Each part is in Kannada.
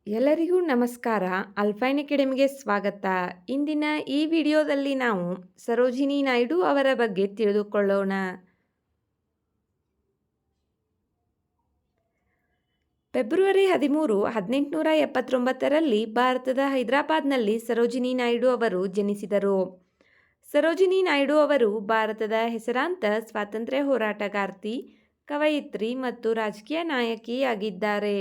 ಎಲ್ಲರಿಗೂ ನಮಸ್ಕಾರ. ಅಲ್ಪೈನ್ ಅಕಾಡೆಮಿಗೆ ಸ್ವಾಗತ. ಇಂದಿನ ಈ ವಿಡಿಯೋದಲ್ಲಿ ನಾವು ಸರೋಜಿನಿ ನಾಯ್ಡು ಅವರ ಬಗ್ಗೆ ತಿಳಿದುಕೊಳ್ಳೋಣ. ಫೆಬ್ರವರಿ 13, 1879ರಲ್ಲಿ ಭಾರತದ ಹೈದರಾಬಾದ್ನಲ್ಲಿ ಸರೋಜಿನಿ ನಾಯ್ಡು ಅವರು ಜನಿಸಿದರು. ಸರೋಜಿನಿ ನಾಯ್ಡು ಅವರು ಭಾರತದ ಹೆಸರಾಂತ ಸ್ವಾತಂತ್ರ್ಯ ಹೋರಾಟಗಾರ್ತಿ, ಕವಯಿತ್ರಿ ಮತ್ತು ರಾಜಕೀಯ ನಾಯಕಿಯಾಗಿದ್ದಾರೆ.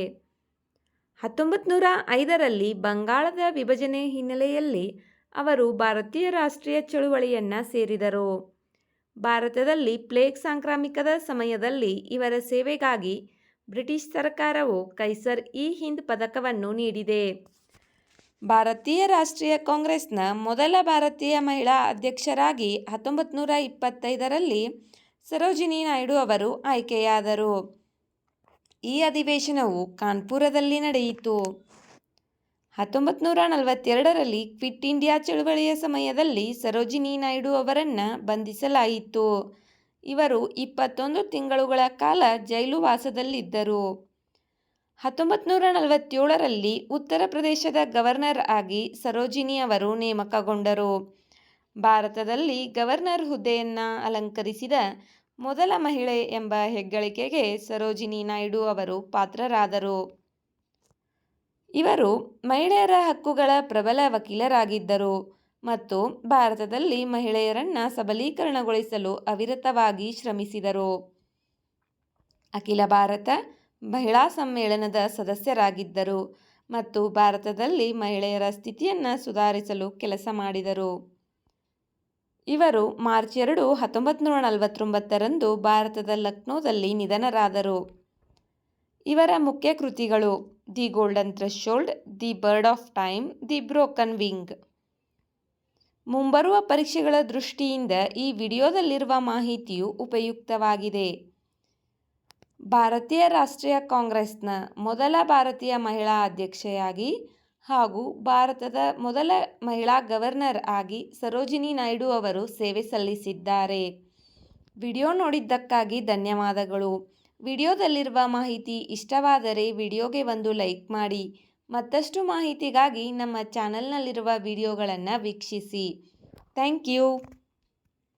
1905ರಲ್ಲಿ ಬಂಗಾಳದ ವಿಭಜನೆ ಹಿನ್ನೆಲೆಯಲ್ಲಿ ಅವರು ಭಾರತೀಯ ರಾಷ್ಟ್ರೀಯ ಚಳುವಳಿಯನ್ನು ಸೇರಿದರು. ಭಾರತದಲ್ಲಿ ಪ್ಲೇಗ್ ಸಾಂಕ್ರಾಮಿಕದ ಸಮಯದಲ್ಲಿ ಇವರ ಸೇವೆಗಾಗಿ ಬ್ರಿಟಿಷ್ ಸರ್ಕಾರವು ಕೈಸರ್-ಇ-ಹಿಂದ್ ಪದಕವನ್ನು ನೀಡಿದೆ. ಭಾರತೀಯ ರಾಷ್ಟ್ರೀಯ ಕಾಂಗ್ರೆಸ್ನ ಮೊದಲ ಭಾರತೀಯ ಮಹಿಳಾ ಅಧ್ಯಕ್ಷರಾಗಿ 1925ರಲ್ಲಿ ಸರೋಜಿನಿ ನಾಯ್ಡು ಅವರು ಆಯ್ಕೆಯಾದರು. ಈ ಅಧಿವೇಶನವು ಕಾನ್ಪುರದಲ್ಲಿ ನಡೆಯಿತು. 1942ರಲ್ಲಿ ಕ್ವಿಟ್ ಇಂಡಿಯಾ ಚಳುವಳಿಯ ಸಮಯದಲ್ಲಿ ಸರೋಜಿನಿ ನಾಯ್ಡು ಅವರನ್ನು ಬಂಧಿಸಲಾಯಿತು. ಇವರು 21 ತಿಂಗಳುಗಳ ಕಾಲ ಜೈಲುವಾಸದಲ್ಲಿದ್ದರು. 1947ರಲ್ಲಿ ಉತ್ತರ ಪ್ರದೇಶದ ಗವರ್ನರ್ ಆಗಿ ಸರೋಜಿನಿ ಅವರು ನೇಮಕಗೊಂಡರು. ಭಾರತದಲ್ಲಿ ಗವರ್ನರ್ ಹುದ್ದೆಯನ್ನು ಅಲಂಕರಿಸಿದ ಮೊದಲ ಮಹಿಳೆ ಎಂಬ ಹೆಗ್ಗಳಿಕೆಗೆ ಸರೋಜಿನಿ ನಾಯ್ಡು ಅವರು ಪಾತ್ರರಾದರು. ಇವರು ಮಹಿಳೆಯರ ಹಕ್ಕುಗಳ ಪ್ರಬಲ ವಕೀಲರಾಗಿದ್ದರು ಮತ್ತು ಭಾರತದಲ್ಲಿ ಮಹಿಳೆಯರನ್ನು ಸಬಲೀಕರಣಗೊಳಿಸಲು ಅವಿರತವಾಗಿ ಶ್ರಮಿಸಿದರು. ಅಖಿಲ ಭಾರತ ಮಹಿಳಾ ಸಮ್ಮೇಳನದ ಸದಸ್ಯರಾಗಿದ್ದರು ಮತ್ತು ಭಾರತದಲ್ಲಿ ಮಹಿಳೆಯರ ಸ್ಥಿತಿಯನ್ನು ಸುಧಾರಿಸಲು ಕೆಲಸ ಮಾಡಿದರು. ಇವರು ಮಾರ್ಚ್ 2, 1949ರಂದು ಭಾರತದ ಲಕ್ನೋದಲ್ಲಿ ನಿಧನರಾದರು. ಇವರ ಮುಖ್ಯ ಕೃತಿಗಳು: the golden threshold, the bird of time, the broken wing. ಮುಂಬರುವ ಪರೀಕ್ಷೆಗಳ ದೃಷ್ಟಿಯಿಂದ ಈ ವಿಡಿಯೋದಲ್ಲಿರುವ ಮಾಹಿತಿಯು ಉಪಯುಕ್ತವಾಗಿದೆ. ಭಾರತೀಯ ರಾಷ್ಟ್ರೀಯ ಕಾಂಗ್ರೆಸ್ನ ಮೊದಲ ಭಾರತೀಯ ಮಹಿಳಾ ಅಧ್ಯಕ್ಷೆಯಾಗಿ ಹಾಗೂ ಭಾರತದ ಮೊದಲ ಮಹಿಳಾ ಗವರ್ನರ್ ಆಗಿ ಸರೋಜಿನಿ ನಾಯ್ಡು ಅವರು ಸೇವೆ ಸಲ್ಲಿಸಿದ್ದಾರೆ. ವಿಡಿಯೋ ನೋಡಿದ್ದಕ್ಕಾಗಿ ಧನ್ಯವಾದಗಳು. ವಿಡಿಯೋದಲ್ಲಿರುವ ಮಾಹಿತಿ ಇಷ್ಟವಾದರೆ ವಿಡಿಯೋಗೆ ಒಂದು ಲೈಕ್ ಮಾಡಿ. ಮತ್ತಷ್ಟು ಮಾಹಿತಿಗಾಗಿ ನಮ್ಮ ಚಾನಲ್ನಲ್ಲಿರುವ ವಿಡಿಯೋಗಳನ್ನು ವೀಕ್ಷಿಸಿ. Thank you.